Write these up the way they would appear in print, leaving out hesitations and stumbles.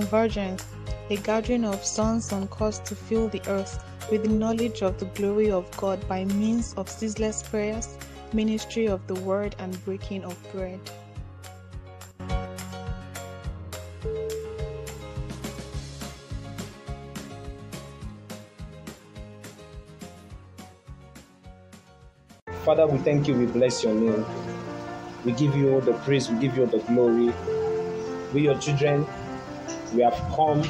convergence, a gathering of sons on course to fill the earth with the knowledge of the glory of God by means of ceaseless prayers, ministry of the word, and breaking of bread. Father, we thank you, we bless your name. We give you all the praise, we give you all the glory. We, your children, we have come,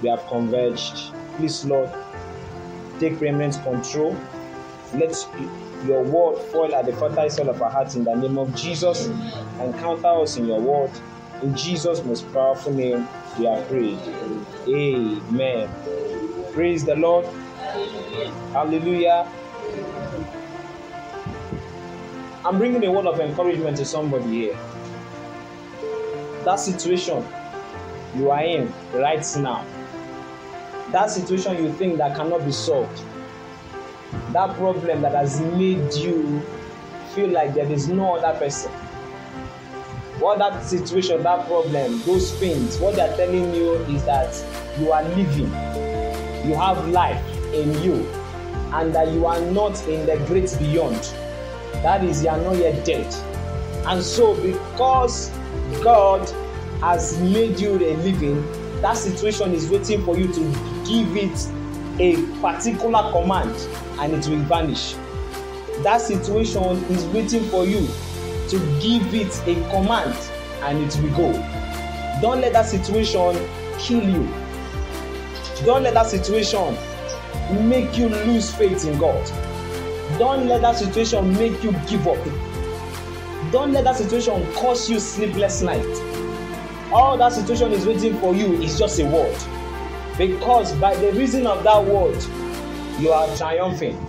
we have converged. Please, Lord, take preeminent control. Let your word fall at the fertile soil of our hearts in the name of Jesus. Encounter us in your word. In Jesus' most powerful name, we have prayed. Amen. Praise the Lord. Hallelujah. I'm bringing a word of encouragement to somebody here. That situation you are in right now, that situation you think that cannot be solved, that problem that has made you feel like there is no other person, what that situation, that problem, those pains, what they are telling you is that you are living, you have life in you, and that you are not in the great beyond. That is, you are not yet dead. And so, because God has made you a living, that situation is waiting for you to give it a particular command and it will vanish. That situation is waiting for you to give it a command and it will go. Don't let that situation kill you. Don't let that situation make you lose faith in God. Don't let that situation make you give up. Don't let that situation cause you sleepless night. All that situation is waiting for you is just a word. Because by the reason of that word, you are triumphing.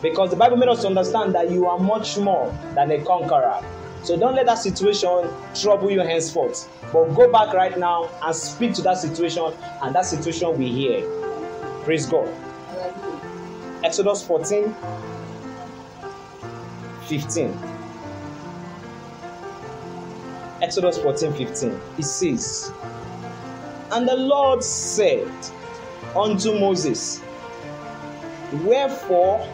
Because the Bible made us understand that you are much more than a conqueror. So don't let that situation trouble you henceforth. But go back right now and speak to that situation, and that situation will hear. Praise God. Exodus 14. 15. Exodus 14:15. It says, "And the Lord said unto Moses, Wherefore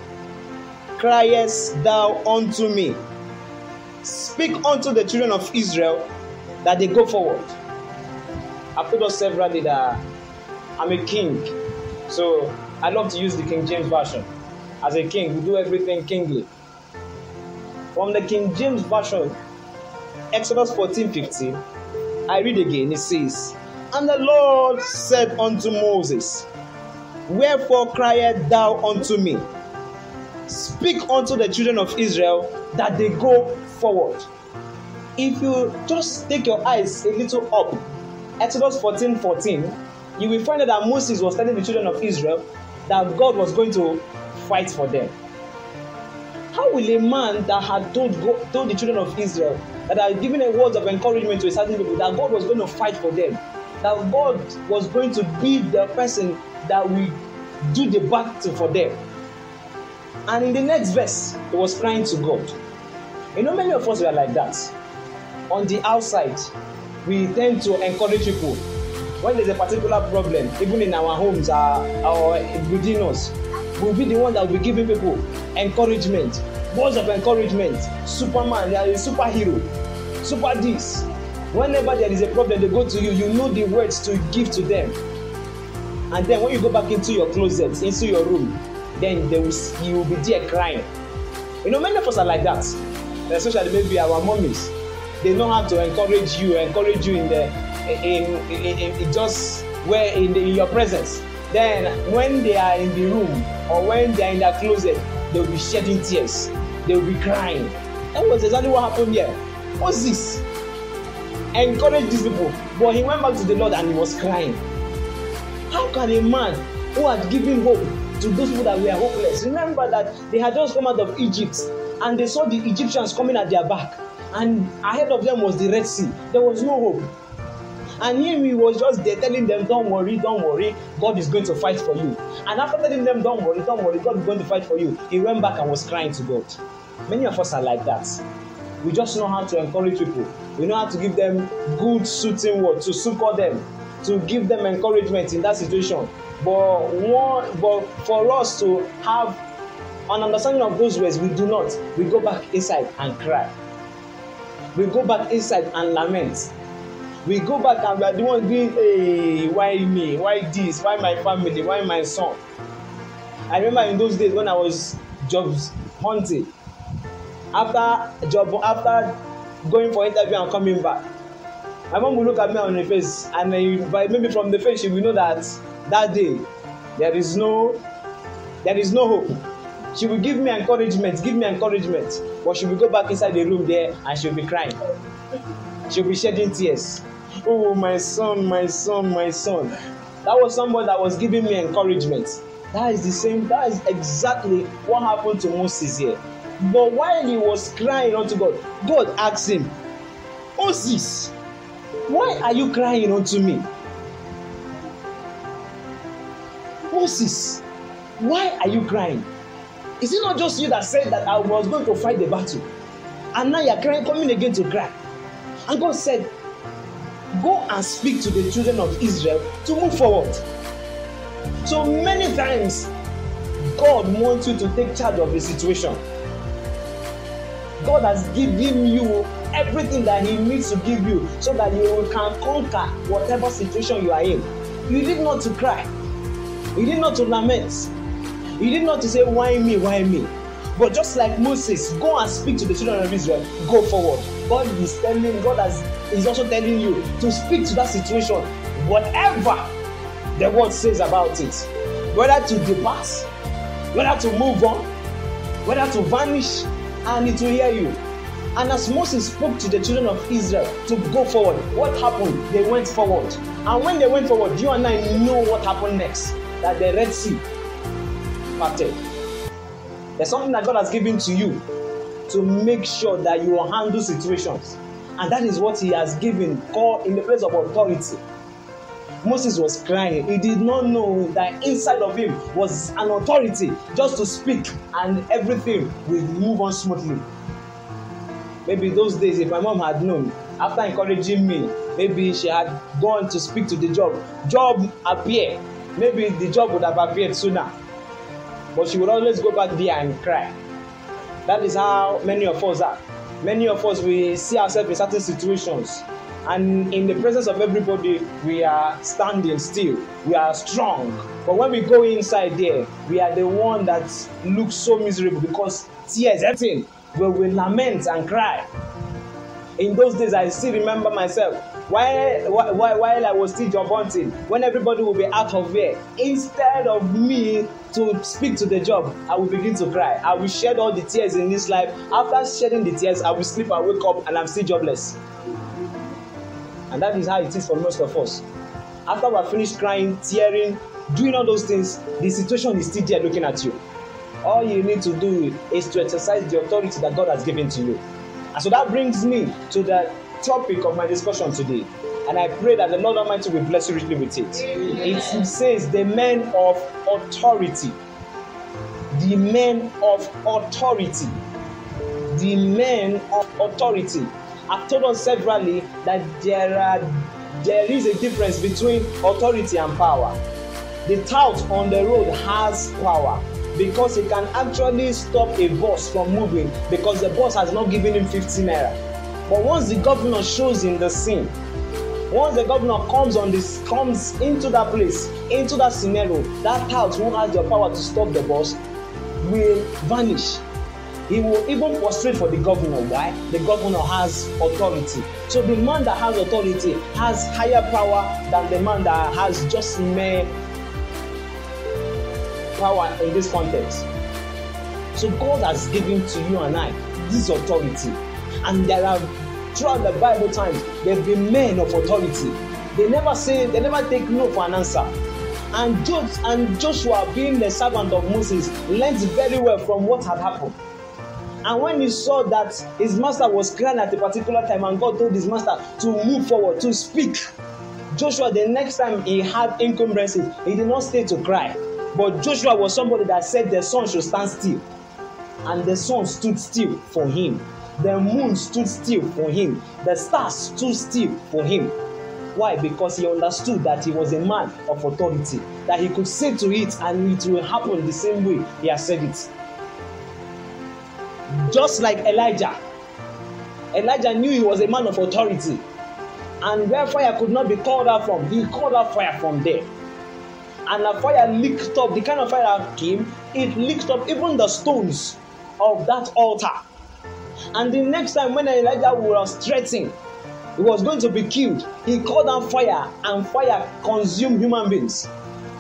criest thou unto me? Speak unto the children of Israel that they go forward." I told us severally that I'm a king, so I love to use the King James Version. As a king, we do everything kingly. From the King James Version, Exodus 14:15, I read again. It says, "And the Lord said unto Moses, Wherefore criest thou unto me? Speak unto the children of Israel that they go forward." If you just take your eyes a little up, Exodus 14:14, you will find that Moses was telling the children of Israel that God was going to fight for them. How will a man that had told the children of Israel, that had given a word of encouragement to a certain people, that God was going to fight for them, that God was going to be the person that will do the battle for them? And in the next verse, he was crying to God. You know, many of us were like that. On the outside, we tend to encourage people. When there's a particular problem, even in our homes or within us, we'll be the one that will be giving people encouragement, words of encouragement. Superman, they are a superhero, super this. Whenever there is a problem, they go to you. You know the words to give to them. And then when you go back into your closet, into your room, then you will be there crying. You know, many of us are like that. Especially maybe our mommies. They know how to encourage you in your presence. Then when they are in the room or when they are in their closet, they will be shedding tears. They will be crying. That was exactly what happened here. What's this? Encourage these people. But he went back to the Lord and he was crying. How can a man who had given hope to those people that were hopeless? Remember that they had just come out of Egypt and they saw the Egyptians coming at their back. And ahead of them was the Red Sea. There was no hope. And he was just there telling them, don't worry, God is going to fight for you. And after telling them, don't worry, God is going to fight for you, he went back and was crying to God. Many of us are like that. We just know how to encourage people. We know how to give them good suiting words to succor them. to give them encouragement in that situation. But for us to have an understanding of those words, we do not. We go back inside and cry. We go back inside and lament. We go back and we are the one doing, hey, why me? Why this? Why my family? Why my son? I remember in those days when I was job hunting, after going for interview and coming back, my mom will look at me on the face, and maybe from the face she will know that day there is no hope. She will give me encouragement, but she will go back inside the room there and she will be crying. She will be shedding tears. Oh, my son, my son, my son. That was somebody that was giving me encouragement. That is exactly what happened to Moses here. But while he was crying unto God, God asked him, Moses, why are you crying unto me? Moses, why are you crying? Is it not just you that said that I was going to fight the battle? And now you're crying, coming again to cry. And God said, go and speak to the children of Israel to move forward. So many times, God wants you to take charge of the situation. God has given you everything that He needs to give you so that you can conquer whatever situation you are in. You need not to cry. You need not to lament. You need not to say, why me, why me? But just like Moses, go and speak to the children of Israel. Go forward. God is also telling you to speak to that situation. Whatever the word says about it. Whether to depart, whether to move on, whether to vanish, and it will hear you. And as Moses spoke to the children of Israel to go forward, what happened? They went forward. And when they went forward, you and I know what happened next. That the Red Sea parted. There's something that God has given to you to make sure that you will handle situations. And that is what He has given, called in the place of authority. Moses was crying. He did not know that inside of him was an authority just to speak and everything will move on smoothly. Maybe those days, if my mom had known, after encouraging me, maybe she had gone to speak to the job appeared. Maybe the job would have appeared sooner. But she would always go back there and cry. That is how many of us are. Many of us, we see ourselves in certain situations. And in the presence of everybody, we are standing still. We are strong. But when we go inside there, we are the one that looks so miserable because tears, everything, where we lament and cry. In those days, I still remember myself. While I was still job hunting, when everybody will be out of there, instead of me to speak to the job, I will begin to cry. I will shed all the tears in this life. After shedding the tears, I will sleep and wake up and I'm still jobless. And that is how it is for most of us. After we are finished crying, tearing, doing all those things, the situation is still there looking at you. All you need to do is to exercise the authority that God has given to you. And so that brings me to the topic of my discussion today. And I pray that the Lord Almighty will bless you richly with it. It says the men of authority. The men of authority. The men of authority. I've told us severally that there is a difference between authority and power. The tout on the road has power because it can actually stop a bus from moving because the bus has not given him 15 naira. But once the governor shows in the scene, once the governor comes into that place, into that scenario, that tout who has the power to stop the bus will vanish. He will even prostrate for the governor. Why? The governor has authority. So the man that has authority has higher power than the man that has just mere power in this context. So God has given to you and I this authority. And there are, throughout the Bible times, there have been men of authority. They never take no for an answer. And Joshua, being the servant of Moses, learned very well from what had happened. And when he saw that his master was crying at a particular time and God told his master to move forward, to speak, Joshua, the next time he had encumbrances, he did not stay to cry. But Joshua was somebody that said the sun should stand still. And the sun stood still for him. The moon stood still for him. The stars stood still for him. Why? Because he understood that he was a man of authority, that he could say to it and it will happen the same way he has said it. Just like Elijah. Elijah knew he was a man of authority, and where fire could not be called out from, he called out fire from there. And the fire licked up, the kind of fire that came, it licked up even the stones of that altar. And the next time when Elijah was threatening, he was going to be killed, he called down fire, and fire consumed human beings.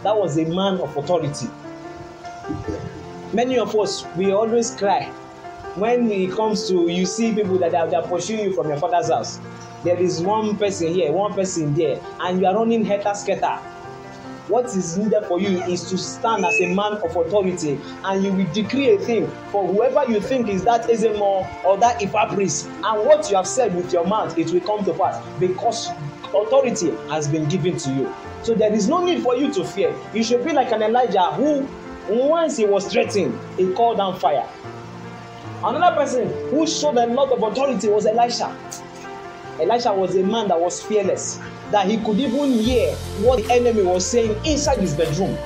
That was a man of authority. Many of us, we always cry when it comes to, you see people that are pursuing you from your father's house. There is one person here, one person there, and you are running helter-skelter. What is needed for you is to stand as a man of authority, and you will decree a thing for whoever you think is that Ezemo or that Ifa priest, and what you have said with your mouth, it will come to pass, because authority has been given to you. So there is no need for you to fear. You should be like an Elijah who, once he was threatened, he called down fire. Another person who showed a lot of authority was Elisha. Elisha was a man that was fearless, that he could even hear what the enemy was saying inside his bedroom.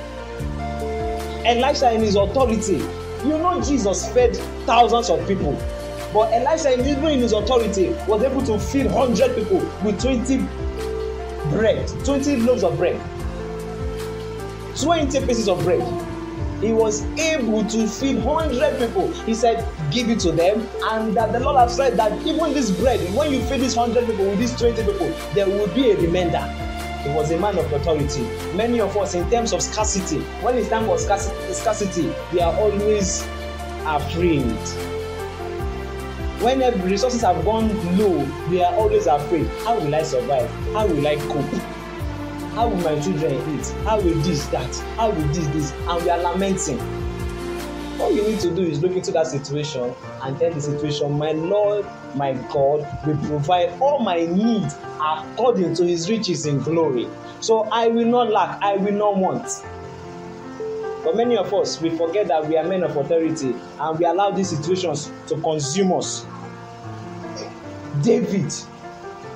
Elisha in his authority, you know, Jesus fed thousands of people, but Elisha even in his authority was able to feed 100 people with 20 loaves of bread, 20 pieces of bread. He was able to feed 100 people. He said, give it to them. And that the Lord has said that even this bread, when you feed these 100 people with these 20 people, there will be a remainder. He was a man of authority. Many of us, in terms of scarcity, when it's time for scarcity, we are always afraid. When resources have gone low, we are always afraid. How will I survive? How will I cope? How will my children eat? How will this, that? How will this? And we are lamenting. All you need to do is look into that situation and tell the situation, my Lord, my God, will provide all my needs according to his riches in glory. So I will not lack, I will not want. But many of us, we forget that we are men of authority and we allow these situations to consume us. David,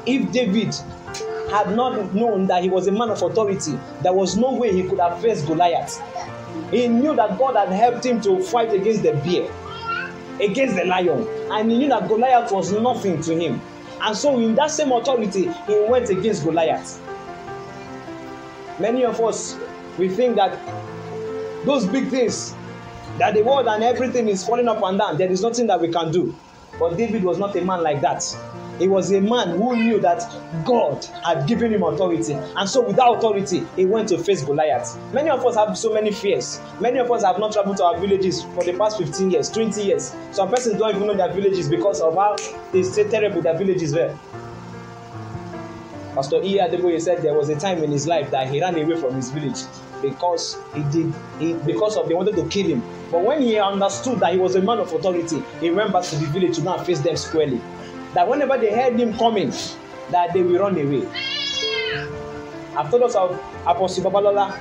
if David had not known that he was a man of authority, there was no way he could have faced Goliath. He knew that God had helped him to fight against the bear, against the lion, and he knew that Goliath was nothing to him. And so in that same authority, he went against Goliath. Many of us, we think that those big things, that the world and everything is falling up and down, there is nothing that we can do. But David was not a man like that. He was a man who knew that God had given him authority. And so with that authority, he went to face Goliath. Many of us have so many fears. Many of us have not traveled to our villages for the past 15 years, 20 years. Some persons don't even know their villages because of how they say terrible their villages were. Pastor E. Adeboye said there was a time in his life that he ran away from his village because because they wanted to kill him. But when he understood that he was a man of authority, he went back to the village to now face them squarely. That whenever they heard him coming, that they will run away. I've told us of Apostle Babalola,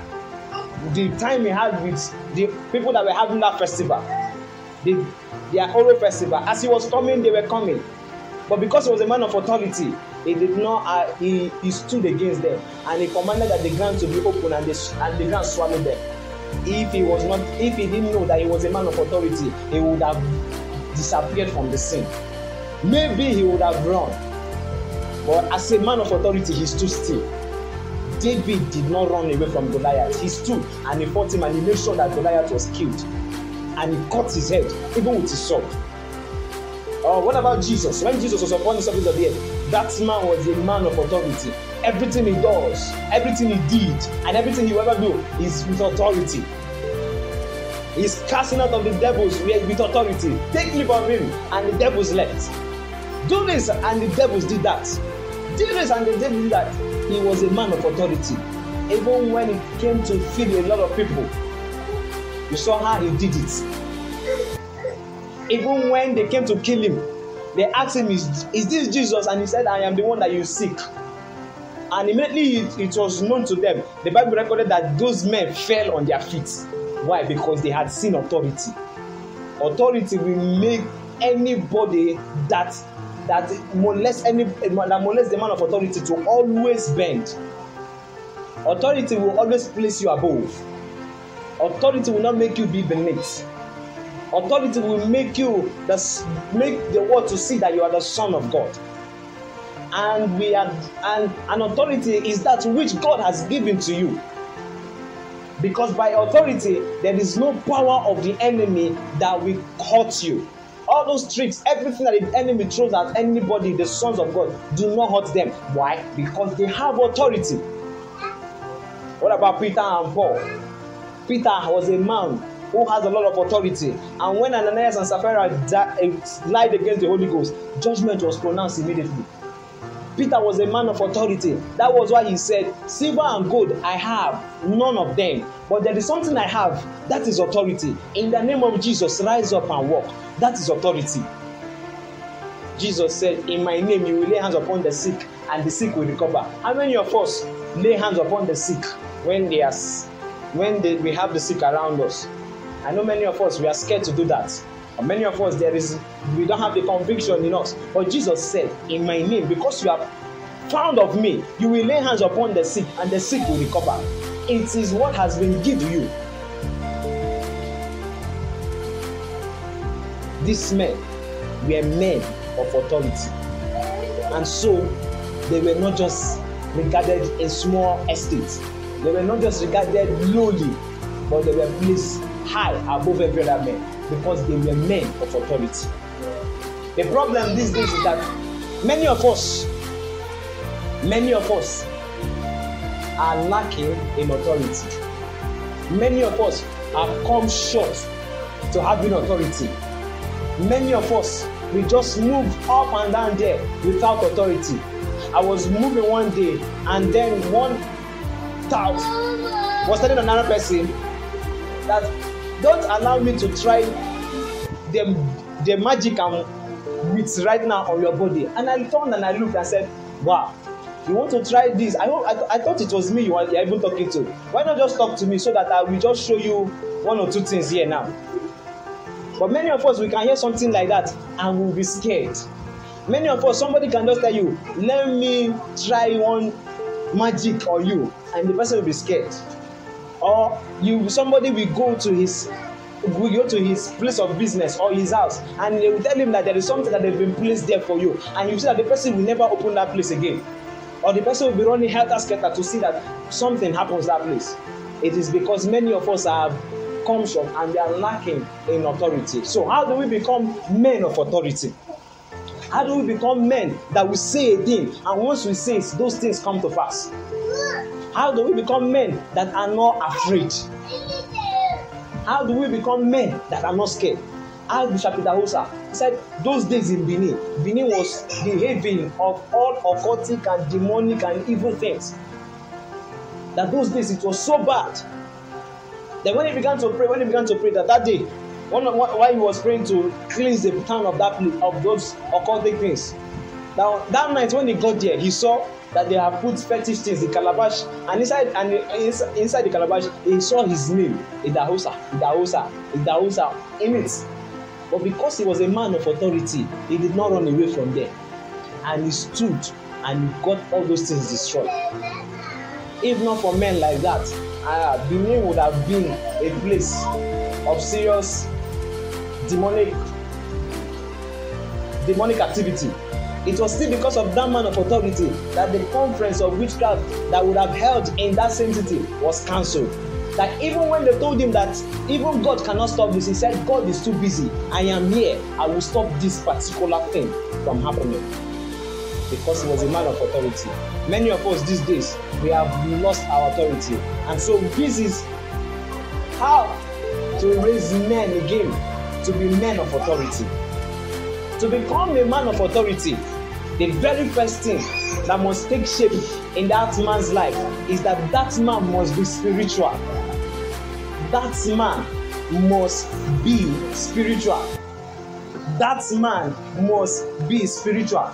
the time he had with the people that were having that festival, their oral festival. As he was coming, they were coming. But because he was a man of authority, he did not. He stood against them, and he commanded that the ground to be open, and the ground swallowed them. If he didn't know that he was a man of authority, he would have disappeared from the scene. Maybe he would have run. But as a man of authority, he stood still. David did not run away from Goliath. He stood and he fought him, and he made sure that Goliath was killed. And he cut his head, even with his sword. What about Jesus? When Jesus was upon the surface of the earth, that man was a man of authority. Everything he does, everything he did, and everything he will ever do is with authority. He's casting out of the devils with authority. Take leave of him, and the devils left. Do this, and the devils did that. Do this, and the devils did that. He was a man of authority. Even when it came to feed a lot of people, you saw how he did it. Even when they came to kill him, they asked him, is this Jesus? And he said, I am the one that you seek. And immediately it was known to them. The Bible recorded that those men fell on their feet. Why? Because they had seen authority. Authority will make anybody that that molest the man of authority to always bend. Authority will always place you above. Authority will not make you be beneath. Authority will make the world to see that you are the son of God. And an authority is that which God has given to you. Because by authority, there is no power of the enemy that will hurt you. All those tricks, everything that the enemy throws at anybody, the sons of God, do not hurt them. Why? Because they have authority. What about Peter and Paul? Peter was a man who has a lot of authority. And when Ananias and Sapphira lied against the Holy Ghost, judgment was pronounced immediately. Peter was a man of authority. That was why he said, silver and gold I have, none of them. But there is something I have, that is authority. In the name of Jesus, rise up and walk. That is authority. Jesus said, in my name you will lay hands upon the sick and the sick will recover. How many of us lay hands upon the sick when we have the sick around us? I know many of us, we are scared to do that. And many of us, we don't have the conviction in us. But Jesus said, in my name, because you have found of me, you will lay hands upon the sick and the sick will recover. It is what has been given you. These men were men of authority. And so, they were not just regarded in small estates. They were not just regarded lowly, but they were placed high above every other man because they were men of authority. The problem these days is that many of us are lacking in authority. Many of us have come short to having authority. Many of us, we just move up and down there without authority. I was moving one day and then one thought was telling another person that don't allow me to try the magic I'm with right now on your body. And I turned and I looked and said, wow, you want to try this? I thought it was me you are even talking to. Why not just talk to me so that I will just show you one or two things here now? But many of us, we can hear something like that and we'll be scared. Many of us, somebody can just tell you, let me try one magic on you, and the person will be scared. Or somebody will go to his place of business or his house, and they will tell him that there is something that they've been placed there for you, and you see that the person will never open that place again. Or the person will be running helter-skelter to see that something happens that place. It is because many of us have come short and they are lacking in authority. So how do we become men of authority? How do we become men that will say a thing, and once we say it, those things come to pass? How do we become men that are not afraid? How do we become men that are not scared? As Bishop Peter Hosa said, those days in Benin was the haven of all occultic and demonic and evil things. That those days it was so bad. Then when he began to pray that day, while he was praying to cleanse the town of that place, of those occultic things. Now that night when he got there, he saw that they have put fetish things in calabash, and inside the calabash he saw his name, Idahosa in it. But because he was a man of authority, he did not run away from there, and he stood and he got all those things destroyed. If not for men like that, Benin would have been a place of serious demonic activity. It was still because of that man of authority that the conference of witchcraft that would have held in that same city was cancelled. That even when they told him that even God cannot stop this, he said, God is too busy. I am here. I will stop this particular thing from happening. Because he was a man of authority. Many of us these days, we have lost our authority. And so this is how to raise men again to be men of authority. To become a man of authority, the very first thing that must take shape in that man's life is that that man must be spiritual. That man must be spiritual. That man must be spiritual.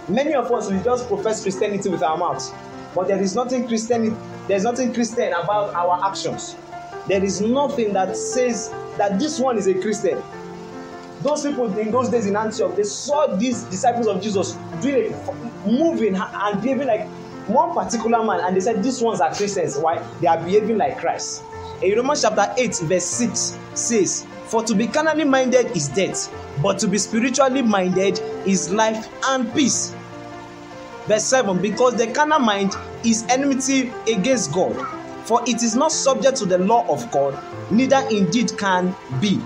Many of us will just profess Christianity with our mouths, but there is nothing Christian about our actions. There is nothing that says that this one is a Christian. those people in those days in Antioch, they saw these disciples of Jesus doing moving and behaving like one particular man, and they said these ones are Christians. Why? They are behaving like Christ. In Romans chapter 8 verse 6 says, for to be carnally minded is death, but to be spiritually minded is life and peace. Verse 7, because the carnal mind is enmity against God, for it is not subject to the law of God, neither indeed can be.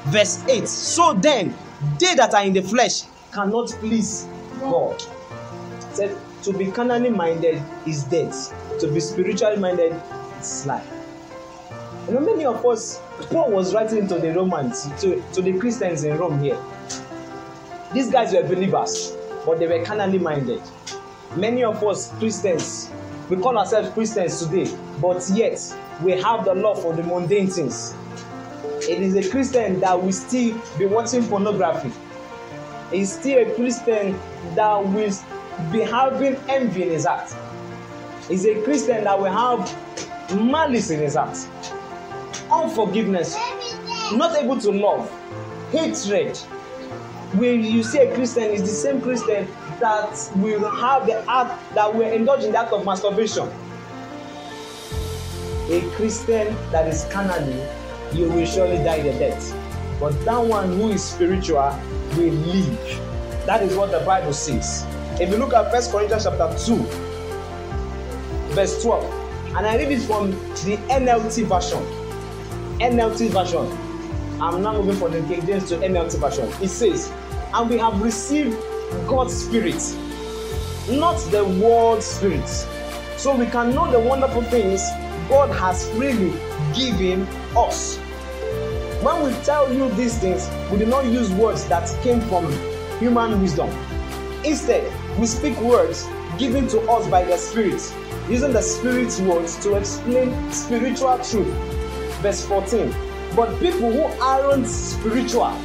Verse 8, so then they that are in the flesh cannot please God. It said, to be carnally minded is death, to be spiritually minded is life. You know, many of us, Paul was writing to the Romans, to the Christians in Rome here. These guys were believers, but they were carnally minded. Many of us Christians, we call ourselves Christians today, but yet we have the love for the mundane things. It is a Christian that will still be watching pornography. It's still a Christian that will be having envy in his heart. It's a Christian that will have malice in his heart, unforgiveness, not able to love, hatred. When you see a Christian, it's the same Christian that will have the act, that will indulge in the act of masturbation. A Christian that is carnally, you will surely die the death. But that one who is spiritual will live. That is what the Bible says. If you look at 1 Corinthians chapter 2, verse 12, and I read it from the NLT version. NLT version. I'm now moving from the King James to NLT version. It says, and we have received God's Spirit, not the world's spirit, so we can know the wonderful things God has freely given us. When we tell you these things, we do not use words that came from human wisdom. Instead, we speak words given to us by the Spirit, using the Spirit's words to explain spiritual truth. Verse 14. But people who aren't spiritual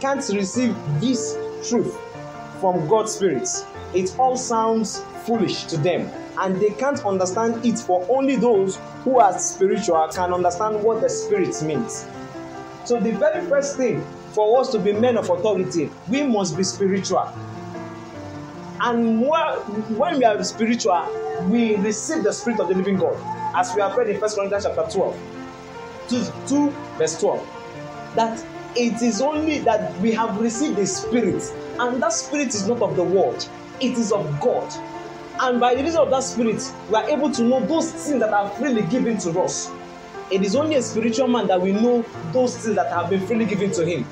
can't receive this truth from God's Spirit. It all sounds foolish to them, and they can't understand it, for only those who are spiritual can understand what the Spirit means. So the very first thing for us to be men of authority, we must be spiritual. And when we are spiritual, we receive the Spirit of the living God, as we have read in 1 Corinthians chapter 12, 2 verse 12, that it is only that we have received the Spirit, and that Spirit is not of the world, it is of God. And by the reason of that Spirit, we are able to know those things that are freely given to us. It is only a spiritual man that we know those things that have been freely given to him.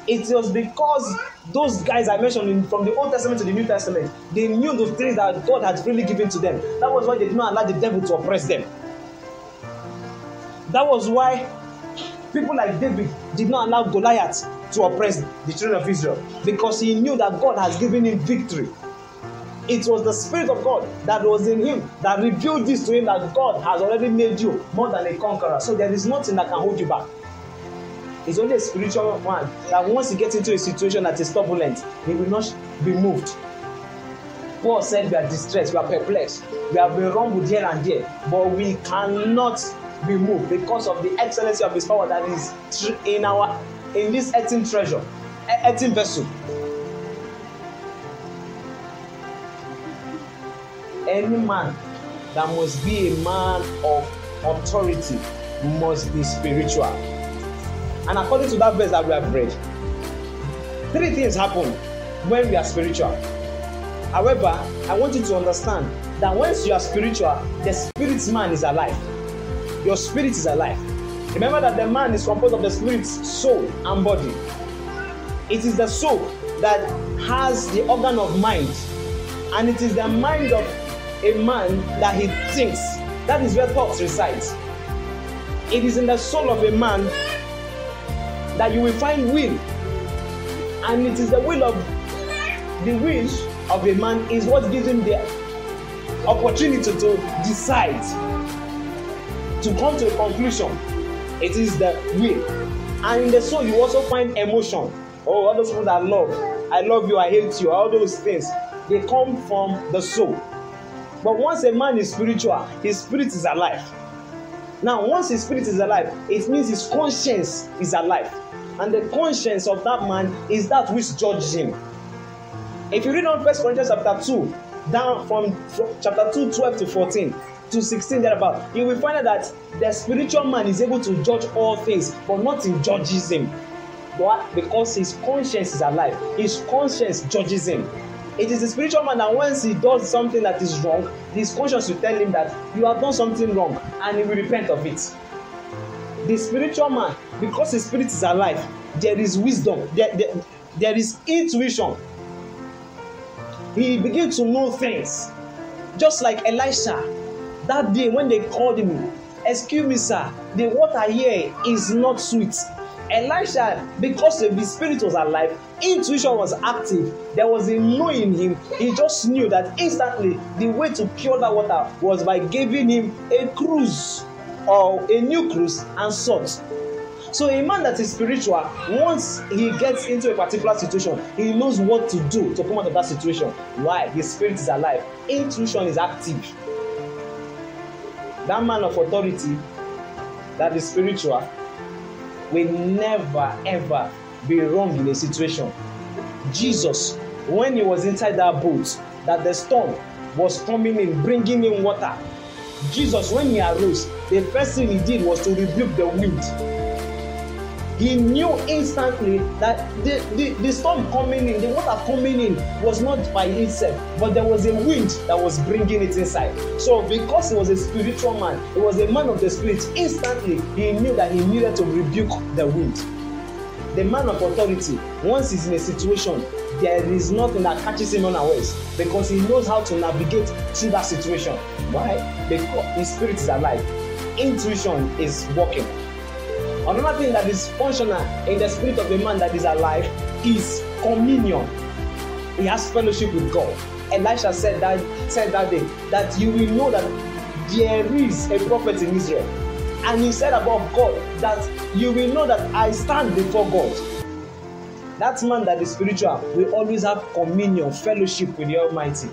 It was because those guys I mentioned from the Old Testament to the New Testament, they knew those things that God had freely given to them. That was why they did not allow the devil to oppress them. That was why people like David did not allow Goliath to oppress the children of Israel, because he knew that God has given him victory. It was the Spirit of God that was in him that revealed this to him, that God has already made you more than a conqueror. So there is nothing that can hold you back. It's only a spiritual man that once he gets into a situation that is turbulent, he will not be moved. Paul said we are distressed, we are perplexed, we have been rumbled here and there, but we cannot be moved because of the excellency of his power that is in this earthen treasure, earthen vessel. Any man that must be a man of authority must be spiritual. And according to that verse that we have read, 3 things happen when we are spiritual. However, I want you to understand that once you are spiritual, the spirit man is alive. Your spirit is alive. Remember that the man is composed of the spirit, soul, and body. It is the soul that has the organ of mind, and it is the mind of a man that he thinks. That is where thoughts reside. It is in the soul of a man that you will find will, and it is the will of a man is what gives him the opportunity to decide, to come to a conclusion. It is the will. And in the soul you also find emotion. Oh, all those people that love, I love you, I hate you, all those things, they come from the soul. But once a man is spiritual, his spirit is alive. Now, once his spirit is alive, it means his conscience is alive. and the conscience of that man is that which judges him. If you read on 1 Corinthians chapter 2, down from chapter 2, 12 to 14 to 16 thereabout, you will find out that the spiritual man is able to judge all things, but nothing judges him. Why? Because his conscience is alive. His conscience judges him. It is the spiritual man that once he does something that is wrong, his conscience will tell him that you have done something wrong, and he will repent of it. The spiritual man, because his spirit is alive, there is wisdom, there is intuition. He begins to know things. Just like Elisha, that day when they called him, "Excuse me, sir, the water here is not sweet." Elisha, because his spirit was alive, intuition was active, there was a knowing in him. He just knew that instantly the way to cure that water was by giving him a cruse or a new cruse and salt. So a man that is spiritual, once he gets into a particular situation, he knows what to do to come out of that situation. Why? His spirit is alive. Intuition is active. That man of authority that is spiritual will never ever be wrong in a situation. Jesus, when he was inside that boat, that the storm was coming in, bringing in water, Jesus, when he arose, the first thing he did was to rebuke the wind. He knew instantly that the storm coming in, the water coming in was not by itself, but there was a wind that was bringing it inside. So because he was a spiritual man, he was a man of the spirit, instantly he knew that he needed to rebuke the wind. The man of authority, once he's in a situation, there is nothing that catches him unawares, because he knows how to navigate through that situation. Why? Because his spirit is alive. Intuition is working. Another thing that is functional in the spirit of a man that is alive is communion. He has fellowship with God. Elisha said that day that you will know that there is a prophet in Israel. And he said about God that you will know that I stand before God. That man that is spiritual will always have communion, fellowship with the Almighty.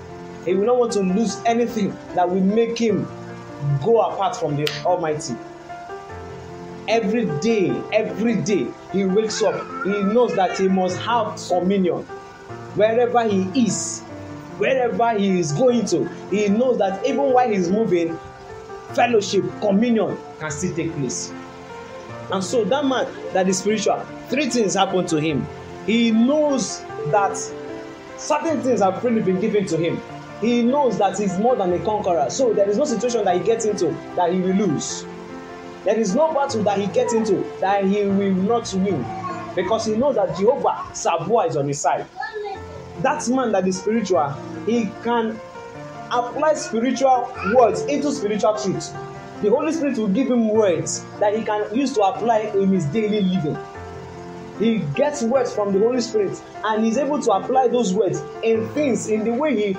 He will not want to lose anything that will make him go apart from the Almighty. Every day, he wakes up, he knows that he must have communion. Wherever he is, wherever he is going to, he knows that even while he's moving, fellowship, communion can still take place. And so that man that is spiritual, three things happen to him. He knows that certain things have freely been given to him. He knows that he's more than a conqueror. So there is no situation that he gets into that he will lose. There is no battle that he gets into that he will not win, because he knows that Jehovah Sabaoth is on his side. That man that is spiritual, he can apply spiritual words into spiritual truth. The Holy Spirit will give him words that he can use to apply in his daily living. He gets words from the Holy Spirit and he's able to apply those words in things, in the way he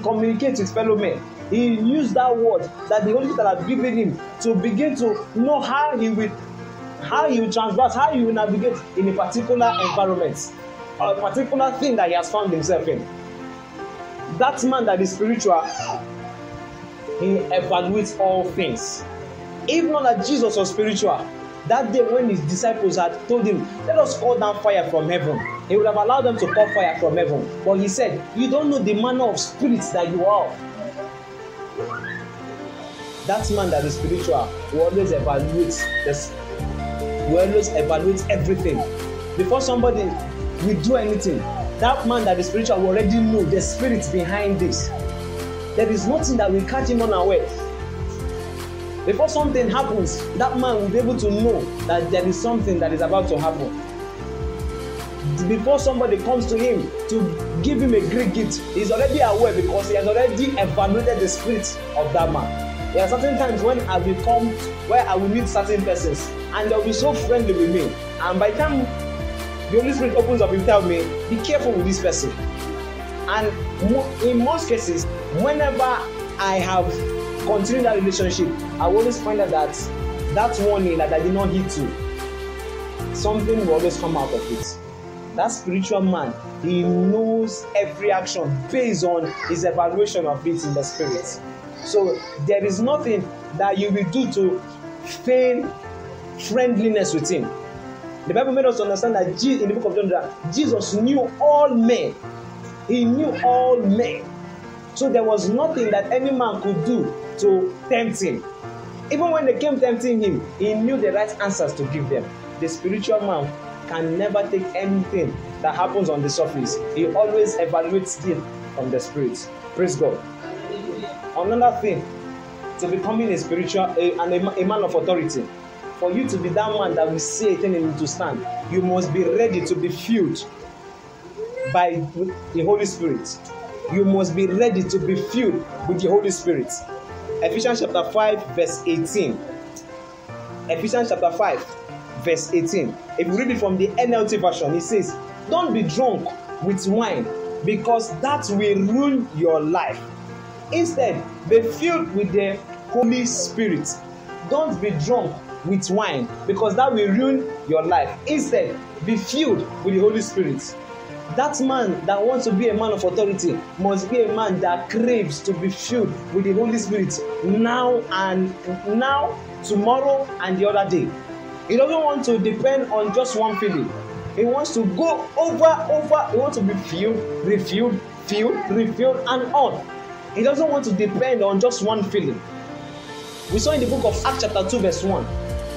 communicates with fellow men. He used that word that the Holy Spirit has given him to begin to know how he will transverse, how he will navigate in a particular environment or a particular thing that he has found himself in. That man that is spiritual, he evaluates all things. If not that Jesus was spiritual, that day when his disciples had told him, "Let us call down fire from heaven," he would have allowed them to call fire from heaven. But he said, "You don't know the manner of spirits that you are." That man that is spiritual will always evaluate this. Will always evaluate everything. Before somebody will do anything, that man that is spiritual will already know the spirit behind this. There is nothing that will catch him unaware. Before something happens, that man will be able to know that there is something that is about to happen. Before somebody comes to him to give him a great gift, he's already aware, because he has already evaluated the spirit of that man. There are certain times when I will come, where I will meet certain persons, and they'll be so friendly with me. And by the time the Holy Spirit opens up, He tell me, "Be careful with this person." And in most cases, whenever I have continued that relationship, I always find out that warning that I did not heed to, something will always come out of it. That spiritual man, he knows every action based on his evaluation of it in the spirit. So there is nothing that you will do to feign friendliness with him. The Bible made us understand that in the book of John, that Jesus knew all men. He knew all men. So there was nothing that any man could do to tempt him. Even when they came tempting him, he knew the right answers to give them. The spiritual man can never take anything that happens on the surface. He always evaluates it from the spirit. Praise God. Another thing, to becoming a spiritual a man of authority, for you to be that man that will say a thing and to stand, you must be ready to be filled by the Holy Spirit. You must be ready to be filled with the Holy Spirit. Ephesians chapter 5 verse 18. Ephesians chapter 5 verse 18. If you read it from the NLT version, it says, don't be drunk with wine, because that will ruin your life. Instead, be filled with the Holy Spirit. Don't be drunk with wine, because that will ruin your life. Instead, be filled with the Holy Spirit. That man that wants to be a man of authority must be a man that craves to be filled with the Holy Spirit now, tomorrow, and the other day. He doesn't want to depend on just one feeling. He wants to go over. He wants to be filled, refilled, filled, refilled, and on. He doesn't want to depend on just one feeling. We saw in the book of Acts chapter 2 verse 1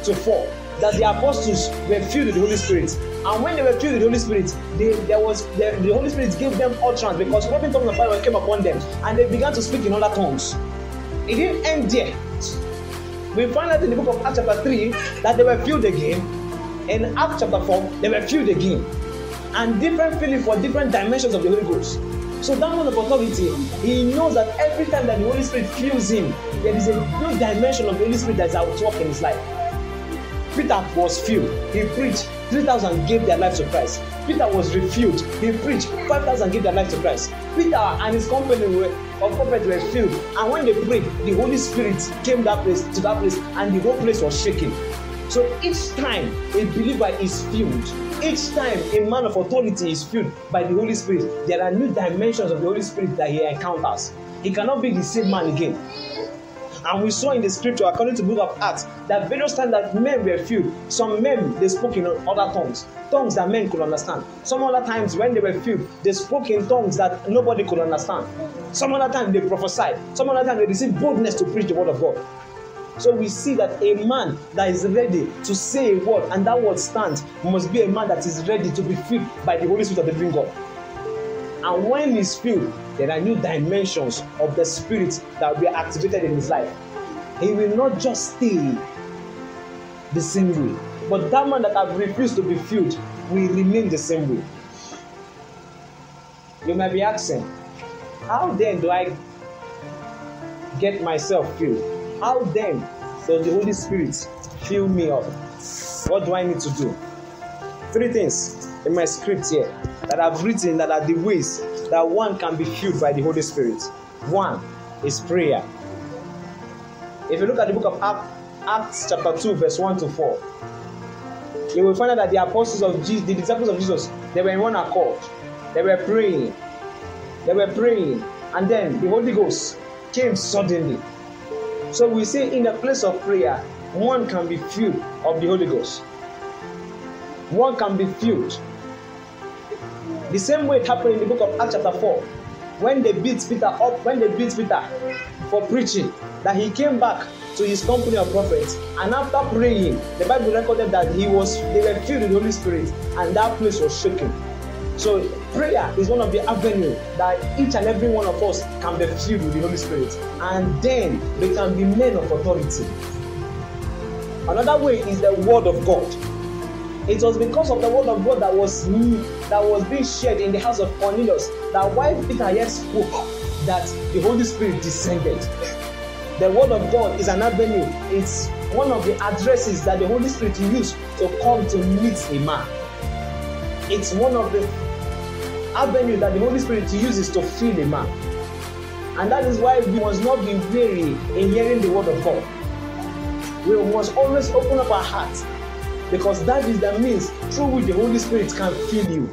to 4 that the apostles were filled with the Holy Spirit. And when they were filled with the Holy Spirit, the Holy Spirit gave them utterance, because cloven tongues of fire came upon them, and they began to speak in other tongues. It didn't end there. We find out in the book of Acts chapter 3 that they were filled again. In Acts chapter 4, they were filled again. And different feelings for different dimensions of the Holy Ghost. So that man of authority, he knows that every time that the Holy Spirit fills him, there is a new dimension of the Holy Spirit that is at work in his life. Peter was filled. He preached. 3,000 gave their lives to Christ. Peter was refilled. He preached. 5,000 gave their lives to Christ. Peter and his company were filled. And when they prayed, the Holy Spirit came to that place, and the whole place was shaking. So each time a believer is filled, each time a man of authority is filled by the Holy Spirit, there are new dimensions of the Holy Spirit that he encounters. He cannot be the same man again. And we saw in the scripture, according to the book of Acts, that various times that men were filled. Some men, they spoke in other tongues that men could understand. Some other times when they were filled, they spoke in tongues that nobody could understand. Some other times they prophesied. Some other times they received boldness to preach the word of God. So we see that a man that is ready to say a word and that word stands must be a man that is ready to be filled by the Holy Spirit of the living God. And when he's filled, there are new dimensions of the Spirit that will be activated in his life. He will not just stay the same way, but that man that has refused to be filled will remain the same way. You might be asking, how then do I get myself filled? How then does the Holy Spirit fill me up? What do I need to do? 3 things in my script here that I've written that are the ways that one can be filled by the Holy Spirit. 1 is prayer. If you look at the book of Acts chapter 2 verse 1 to 4, you will find out that the apostles of Jesus, the disciples of Jesus, they were in one accord. They were praying. And then the Holy Ghost came suddenly. So we say in the place of prayer, one can be filled of the Holy Ghost. One can be filled. The same way it happened in the book of Acts chapter 4, when they beat Peter for preaching, that he came back to his company of prophets, and after praying, the Bible recorded that they were filled with the Holy Spirit, and that place was shaken. So prayer is one of the avenues that each and every one of us can be filled with the Holy Spirit, and then we can be men of authority. Another way is the word of God. It was because of the word of God that was being shared in the house of Cornelius that while Peter yet spoke, that the Holy Spirit descended. The word of God is an avenue. It's one of the addresses that the Holy Spirit used to come to meet a man. It's one of the avenues that the Holy Spirit uses to fill a man. And that is why we must not be weary in hearing the word of God. We must always open up our hearts, because that is the means through which the Holy Spirit can fill you.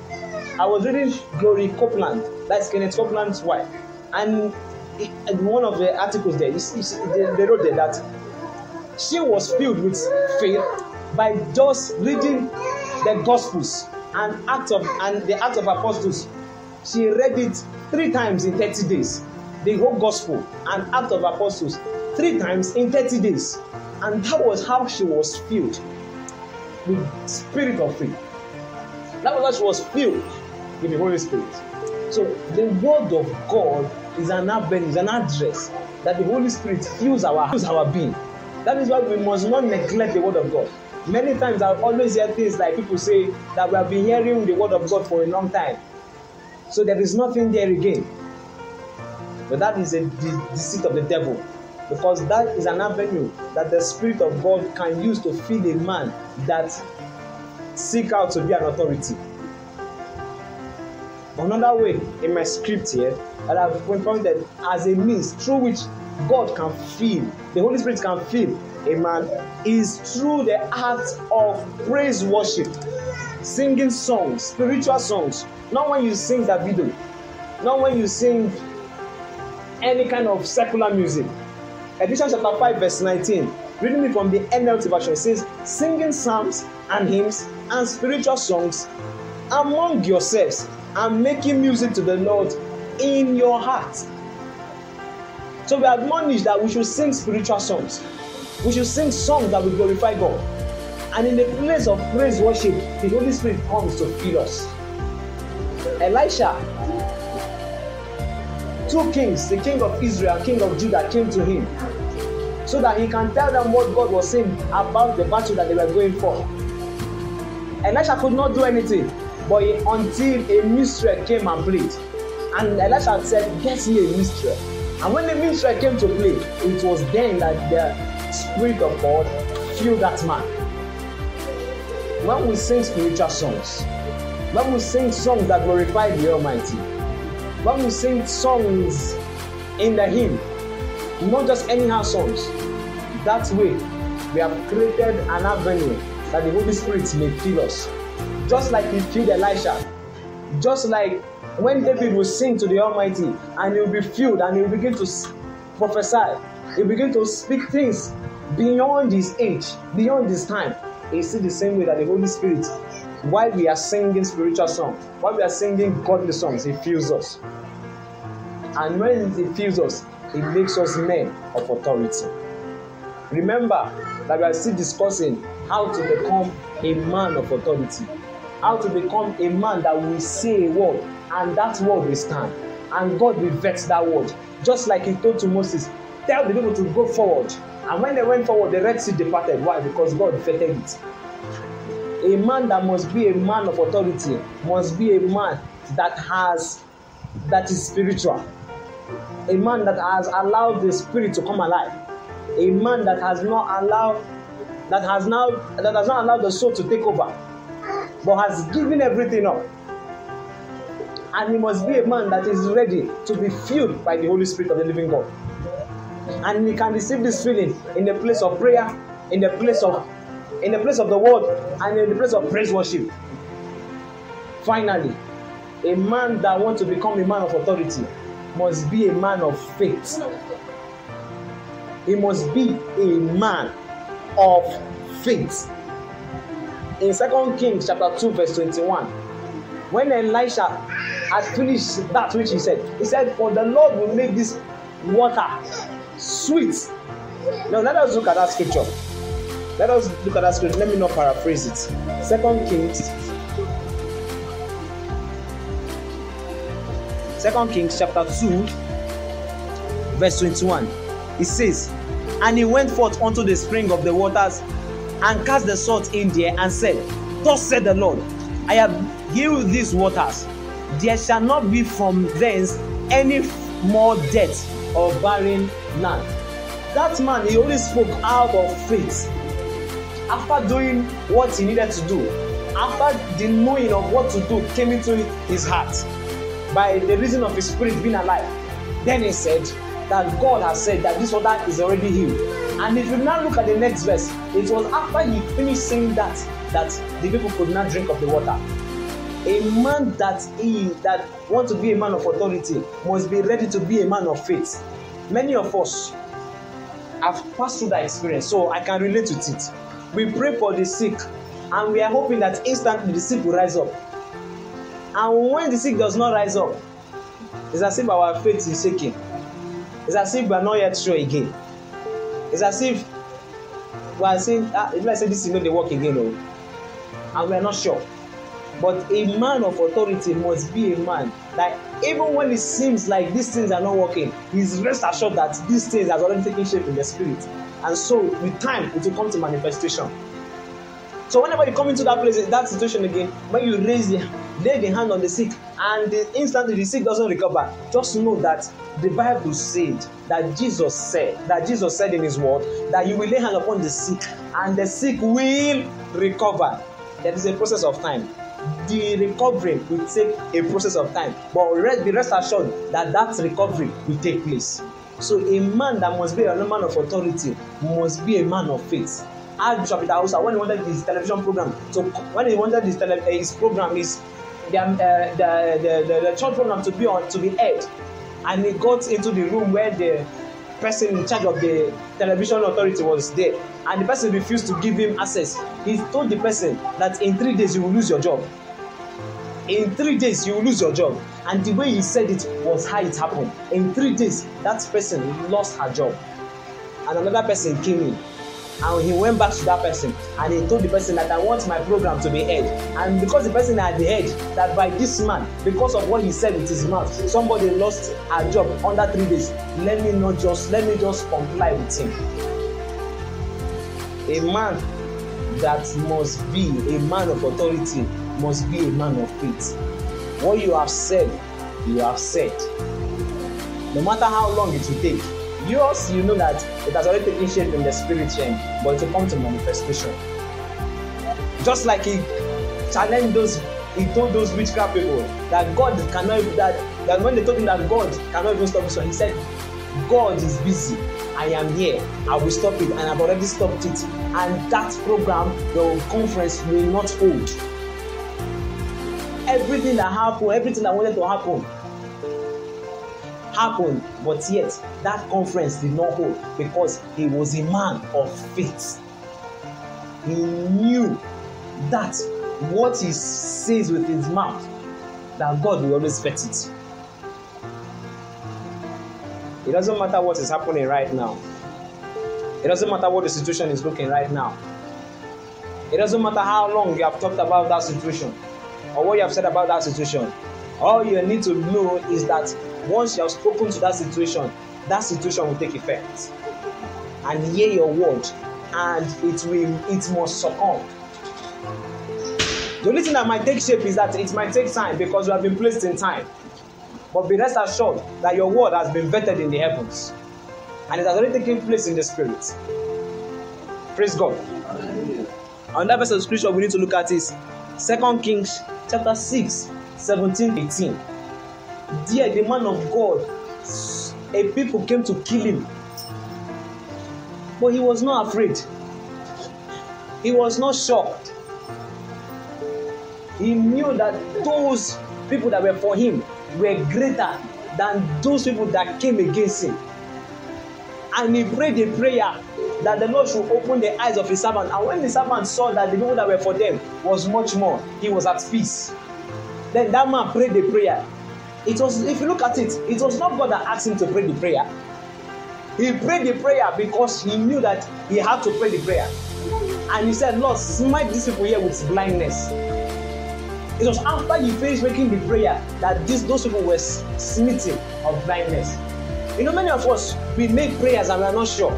I was reading Glory Copeland, that's Kenneth Copeland's wife, and in one of the articles there, they wrote there that she was filled with faith by just reading the Gospels and the Acts of Apostles. She read it 3 times in 30 days. The whole Gospel and Acts of Apostles 3 times in 30 days. And that was how she was filled with spirit of faith. That was how she was filled with the Holy Spirit. So the word of God is an avenue, is an address that the Holy Spirit fills our being. That is why we must not neglect the word of God. Many times I always hear things like people say that we have been hearing the word of God for a long time, so there is nothing there again. But that is a deceit of the devil, because that is an avenue that the Spirit of God can use to fill a man that seek out to be an authority. Another way in my script here that I've pointed as a means through which God can fill, the Holy Spirit can fill a man, is through the act of praise worship, singing songs, spiritual songs. Not when you sing Davido, not when you sing any kind of secular music. Ephesians chapter 5 verse 19, reading it from the NLT version, says, singing psalms and hymns and spiritual songs among yourselves and making music to the Lord in your heart. So we admonish that we should sing spiritual songs. We should sing songs that will glorify God. And in the place of praise worship, the Holy Spirit comes to fill us. Elisha, 2 kings, the king of Israel, king of Judah, came to him so that he can tell them what God was saying about the battle that they were going for. Elisha could not do anything, but until a minstrel came and played. And Elisha said, get me a minstrel. And when the minstrel came to play, it was then that the Spirit of God filled that man. When we sing spiritual songs, when we sing songs that glorify the Almighty, when we sing songs in the hymn, not just anyhow songs, that way we have created an avenue that the Holy Spirit may fill us. Just like he filled Elisha, just like when David will sing to the Almighty and he will be filled and he will begin to prophesy, he will begin to speak things beyond his age, beyond his time. It's the same way that the Holy Spirit, while we are singing spiritual songs, while we are singing godly songs, he fills us. And when he fills us, it makes us men of authority. Remember that we are still discussing how to become a man of authority, how to become a man that will say a word and that word will stand, and God will vet that word. Just like he told to Moses, tell the people to go forward. And when they went forward, the Red Sea departed. Why? Because God vetted it. A man that must be a man of authority must be a man that is spiritual. A man that has allowed the spirit to come alive. A man that has not allowed the soul to take over, but has given everything up. And he must be a man that is ready to be filled by the Holy Spirit of the living God. And he can receive this feeling in the place of prayer, in the place of the word, and in the place of praise worship. Finally, a man that wants to become a man of authority must be a man of faith. He must be a man of faith. In 2 Kings chapter 2 verse 21, when Elisha had finished that which he said, for the Lord will make this water sweet. Now let us look at that scripture. Let me not paraphrase it. 2 Kings chapter 2 verse 21. It says, and he went forth unto the spring of the waters and cast the salt in there and said, thus said the Lord, I have healed these waters. There shall not be from thence any more death or barren land. That man, he only spoke out of faith. After doing what he needed to do, after the knowing of what to do came into his heart by the reason of his spirit being alive, then he said that God has said that this water is already healed. And if you now look at the next verse, it was after he finished saying that the people could not drink of the water. A man that wants to be a man of authority must be ready to be a man of faith. Many of us have passed through that experience, so I can relate with it. We pray for the sick and we are hoping that instantly the sick will rise up. And when the sick does not rise up, it's as if our faith is shaking. It's as if we are not yet sure again. It's as if we are saying, if I say this is not the work again, and we are not sure. But a man of authority must be a man that even when it seems like these things are not working, he's rest assured that these things have already taken shape in the spirit. And so with time, it will come to manifestation. So whenever you come into that place, that situation again, when you lay the hand on the sick and instantly the sick doesn't recover, just know that the Bible said that Jesus said in his word that you will lay hand upon the sick and the sick will recover. There is a process of time. The recovery will take a process of time, but be rest assured that that recovery will take place. So a man that must be a man of authority must be a man of faith. Archbishop Peter Hausa, when he wanted his television program, his program is the church program to be aired, and he got into the room where the person in charge of the television authority was there, and the person refused to give him access. He told the person that in 3 days you will lose your job. In 3 days you will lose your job. And the way he said it was how it happened. In 3 days, that person lost her job. And another person came in. And he went back to that person and he told the person that I want my program to be aired. And because the person had heard that by this man, because of what he said with his mouth, somebody lost her job under 3 days. Let me just comply with him. A man that must be a man of authority must be a man of faith. What you have said, you have said. No matter how long it will take. Yours, you know that it has already taken shape in the spirit realm, but it will come to manifestation. Just like he challenged he told those witchcraft people that God cannot, that when they told him that God cannot even stop this one, he said, God is busy. I am here. I will stop it, and I've already stopped it. And that program, the conference, will not hold. Everything that happened, everything that wanted to happen, happened, but yet that conference did not hold because he was a man of faith. He knew that what he says with his mouth, that God will always vet it. It doesn't matter what is happening right now. It doesn't matter what the situation is looking right now. It doesn't matter how long you have talked about that situation or what you have said about that situation. All you need to know is that once you have spoken to that situation will take effect. And hear your word, and it must succumb. The only thing that might take shape is that it might take time because you have been placed in time. But be rest assured that your word has been vetted in the heavens, and it has already taken place in the spirit. Praise God. Another verse of scripture we need to look at is 2 Kings chapter 6, 17-18. There, the man of God, a people came to kill him, but he was not afraid. He was not shocked. He knew that those people that were for him were greater than those people that came against him. And he prayed a prayer that the Lord should open the eyes of his servant. And when the servant saw that the people that were for them was much more, he was at peace. Then that man prayed the prayer. It was, if you look at it, it was not God that asked him to pray the prayer. He prayed the prayer because he knew that he had to pray the prayer. And he said, Lord, smite these people here with blindness. It was after he finished making the prayer that those people were smitten of blindness. You know, many of us, we make prayers and we are not sure.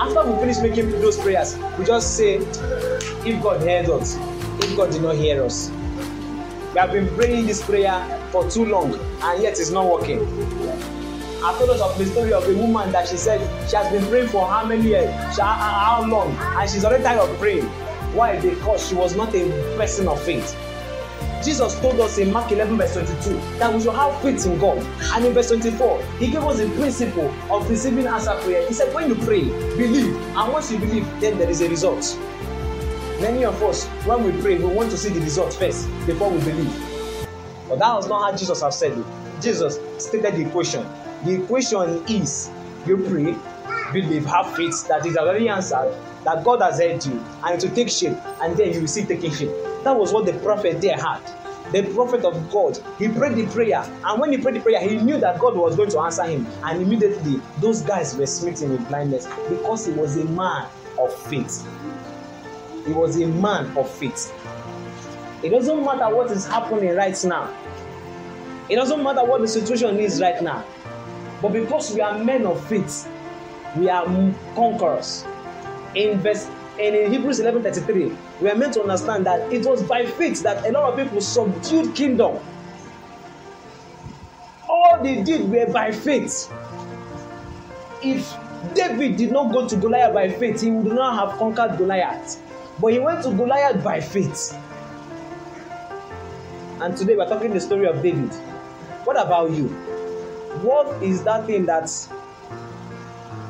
After we finish making those prayers, we just say, if God heard us, if God did not hear us. We have been praying this prayer for too long, and yet it's not working. I told us of the story of a woman that she said she has been praying for how many years, how long, and she's already tired of praying. Why? Because she was not a person of faith. Jesus told us in Mark 11 verse 22 that we should have faith in God. And in verse 24, he gave us a principle of receiving answer prayer. He said, when you pray, believe. And once you believe, then there is a result. Many of us, when we pray, we want to see the result first before we believe. But that was not how Jesus has said it. Jesus stated the equation. The equation is, you pray, believe, have faith that is already answered, that God has heard you, and to take shape, and then you will see taking shape. That was what the prophet there had. The prophet of God, he prayed the prayer, and when he prayed the prayer, he knew that God was going to answer him, and immediately those guys were smitten with blindness because he was a man of faith. He was a man of faith. It doesn't matter what is happening right now. It doesn't matter what the situation is right now. But because we are men of faith, we are conquerors. In Hebrews 11:33, we are meant to understand that it was by faith that a lot of people subdued kingdom. All they did were by faith. If David did not go to Goliath by faith, he would not have conquered Goliath. But he went to Goliath by faith. And today we are talking the story of David. What about you? What is that thing that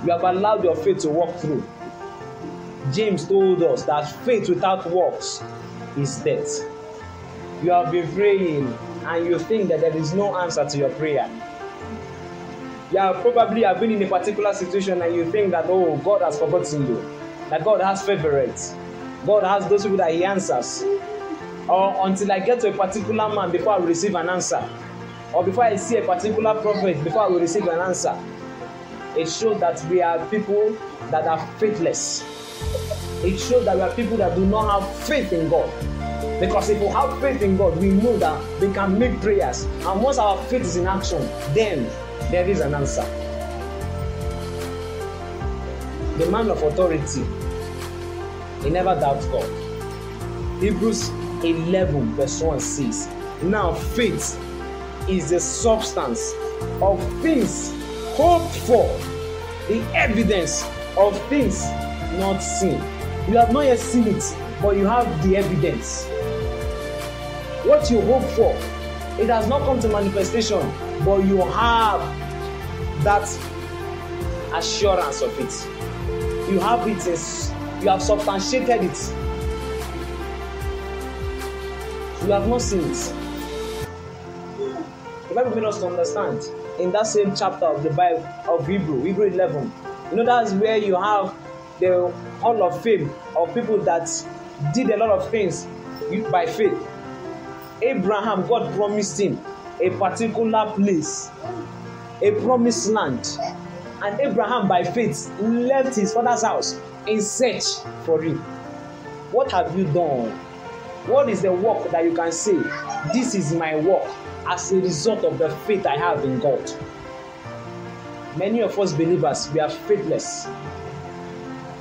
you have allowed your faith to walk through? James told us that faith without works is death. You have been praying and you think that there is no answer to your prayer. You probably have been in a particular situation and you think that, oh, God has forgotten you. That God has favorites. God has those people that he answers. Or until I get to a particular man before I will receive an answer. Or before I see a particular prophet before I will receive an answer. It shows that we are people that are faithless. It shows that we are people that do not have faith in God. Because if we have faith in God, we know that we can make prayers. And once our faith is in action, then there is an answer. The man of authority, he never doubts God. Hebrews 11 verse 1 says, now faith is the substance of things hoped for, the evidence of things not seen. You have not yet seen it, but you have the evidence. What you hope for, it has not come to manifestation, but you have that assurance of it. You have it, you have substantiated it. You have not seen it. The Bible made us to understand in that same chapter of the Bible of Hebrew 11. You know, that's where you have the Hall of Fame of people that did a lot of things by faith. Abraham, God promised him a particular place, a promised land. And Abraham, by faith, left his father's house in search for him. What have you done? What is the work that you can say, this is my work as a result of the faith I have in God? Many of us believers, we are faithless.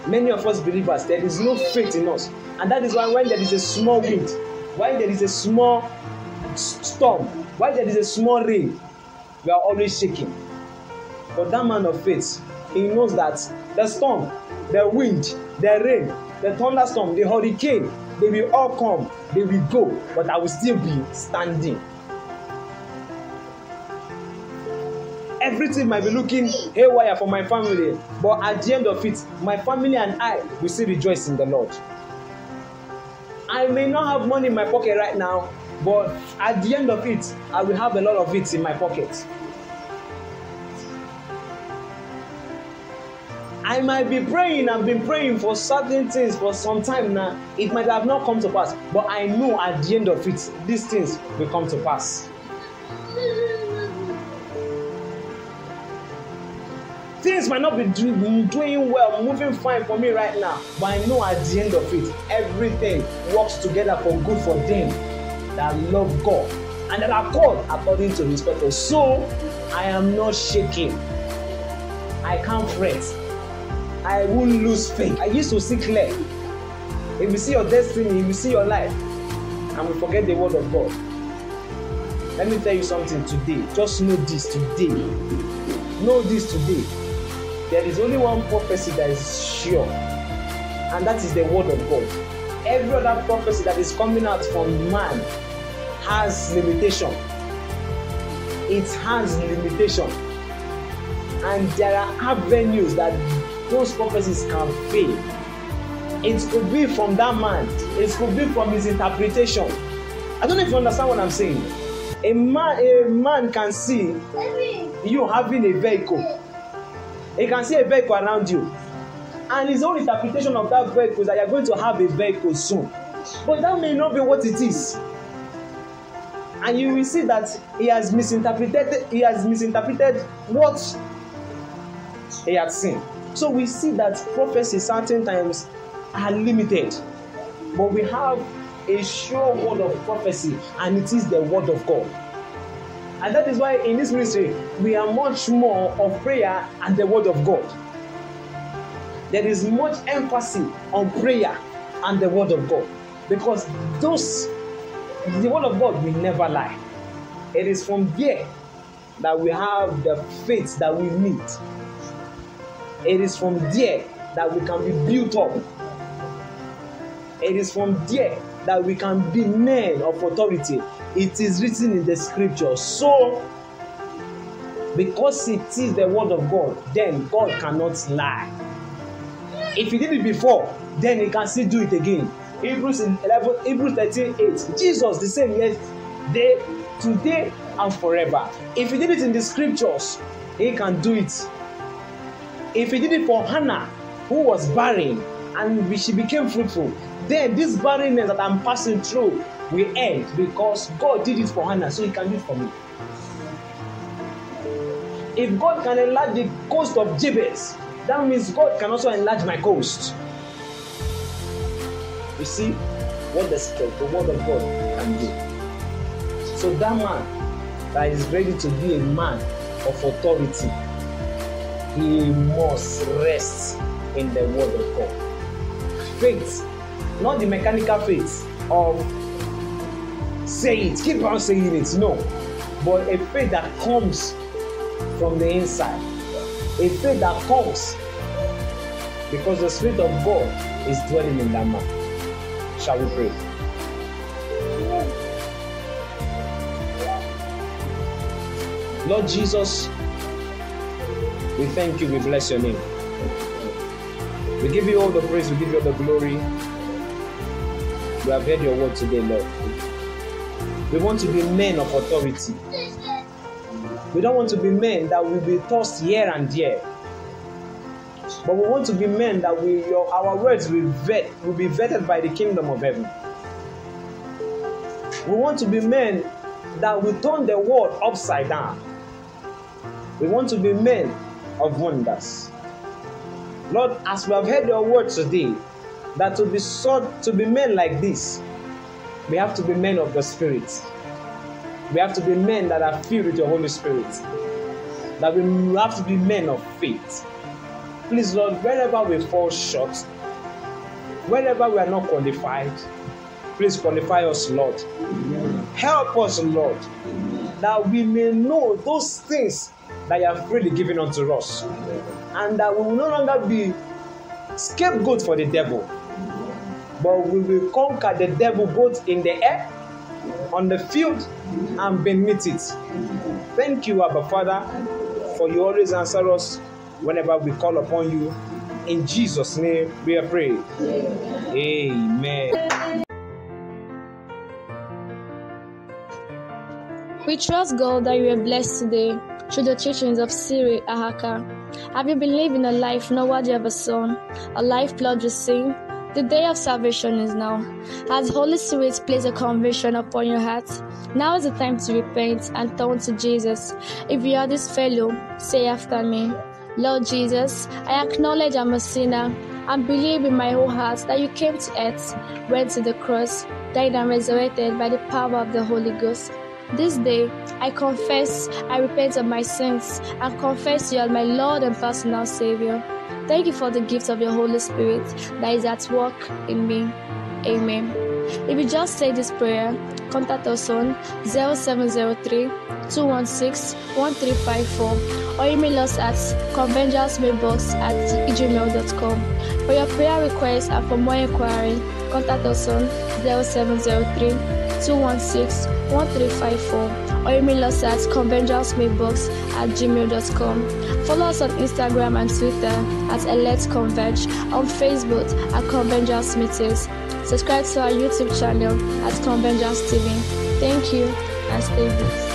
Many of us believers, there is no faith in us. And that is why when there is a small wind, when there is a small storm, when there is a small rain, we are always shaking. But that man of faith, he knows that the storm, the wind, the rain, the thunderstorm, the hurricane, they will all come, they will go, but I will still be standing. Everything might be looking haywire for my family, but at the end of it, my family and I will still rejoice in the Lord. I may not have money in my pocket right now, but at the end of it, I will have a lot of it in my pocket. I might be praying, I've been praying for certain things for some time now. It might have not come to pass, but I know at the end of it, these things will come to pass. Things might not be doing well, moving fine for me right now, but I know at the end of it, everything works together for good for them that love God and that are called according to his purpose. So, I am not shaking. I can't fret. I won't lose faith. I used to see clear. If you see your destiny, if you see your life, and we forget the word of God. Let me tell you something today. Just know this today. Know this today. There is only one prophecy that is sure, and that is the word of God. Every other prophecy that is coming out from man has limitation. It has limitation. And there are avenues that those prophecies can fail. It could be from that man. It could be from his interpretation. I don't know if you understand what I'm saying. A man can see you having a vehicle. He can see a vehicle around you. And his own interpretation of that vehicle is that you are going to have a vehicle soon. But that may not be what it is. And you will see that he has misinterpreted what he had seen. So we see that prophecy certain times are limited. But we have a sure word of prophecy, and it is the word of God. And that is why in this ministry, we are much more of prayer and the word of God. There is much emphasis on prayer and the word of God. Because the word of God will never lie. It is from there that we have the faith that we need. It is from there that we can be built up. It is from there that we can be men of authority. It is written in the scripture. So, because it is the word of God, then God cannot lie. If he did it before, then he can still do it again. Hebrews 13:8. Jesus the same yesterday, today, and forever. If he did it in the scriptures, he can do it. If he did it for Hannah, who was barren, and she became fruitful, then this barrenness that I'm passing through will end, because God did it for Hannah, so he can do it for me. If God can enlarge the coast of Jabez, that means God can also enlarge my coast. You see what the word of God can do. So that man that is ready to be a man of authority, he must rest in the word of God. Faith, not the mechanical faith of say it, keep on saying it, no. But a faith that comes from the inside. A faith that comes because the Spirit of God is dwelling in that man. Shall we pray? Lord Jesus, we thank you, we bless your name. We give you all the praise, we give you all the glory. We have heard your word today, Lord. We want to be men of authority. We don't want to be men that will be tossed here and there. But we want to be men that our words will be vetted by the kingdom of heaven. We want to be men that will turn the world upside down. We want to be men of wonders. Lord, as we have heard your word today, that to be men like this, we have to be men of the Spirit. We have to be men that are filled with your Holy Spirit. That we have to be men of faith. Please, Lord, wherever we fall short, wherever we are not qualified, please qualify us, Lord. Help us, Lord, that we may know those things that you have freely given unto us, and that we will no longer be scapegoat for the devil, but we will conquer the devil both in the air, on the field, and beneath it. Thank you, Abba Father, for you always answer us whenever we call upon you. In Jesus' name we are praying. Amen. We trust God that you are blessed today through the teachings of Siri Ahaka. Have you been living a life not worthy of a son, a life plagued with sin? The day of salvation is now. Has Holy Spirit placed a conviction upon your heart? Now is the time to repent and turn to Jesus. If you are this fellow, say after me. Lord Jesus, I acknowledge I'm a sinner and believe in my whole heart that you came to earth, went to the cross, died and resurrected by the power of the Holy Ghost. This day, I confess, I repent of my sins and confess you as my Lord and personal Savior. Thank you for the gift of your Holy Spirit that is at work in me. Amen. If you just say this prayer, contact us on 0703-216-1354 or email us at convengeancemailbox@gmail.com. For your prayer requests and for more inquiry, contact us on 0703-216-1354 or email us at convengeancemailbox@gmail.com. Follow us on Instagram and Twitter at ElectConverge, on Facebook at Convengeance Meetings. Subscribe to our YouTube channel at Convengeance TV. Thank you and stay blessed.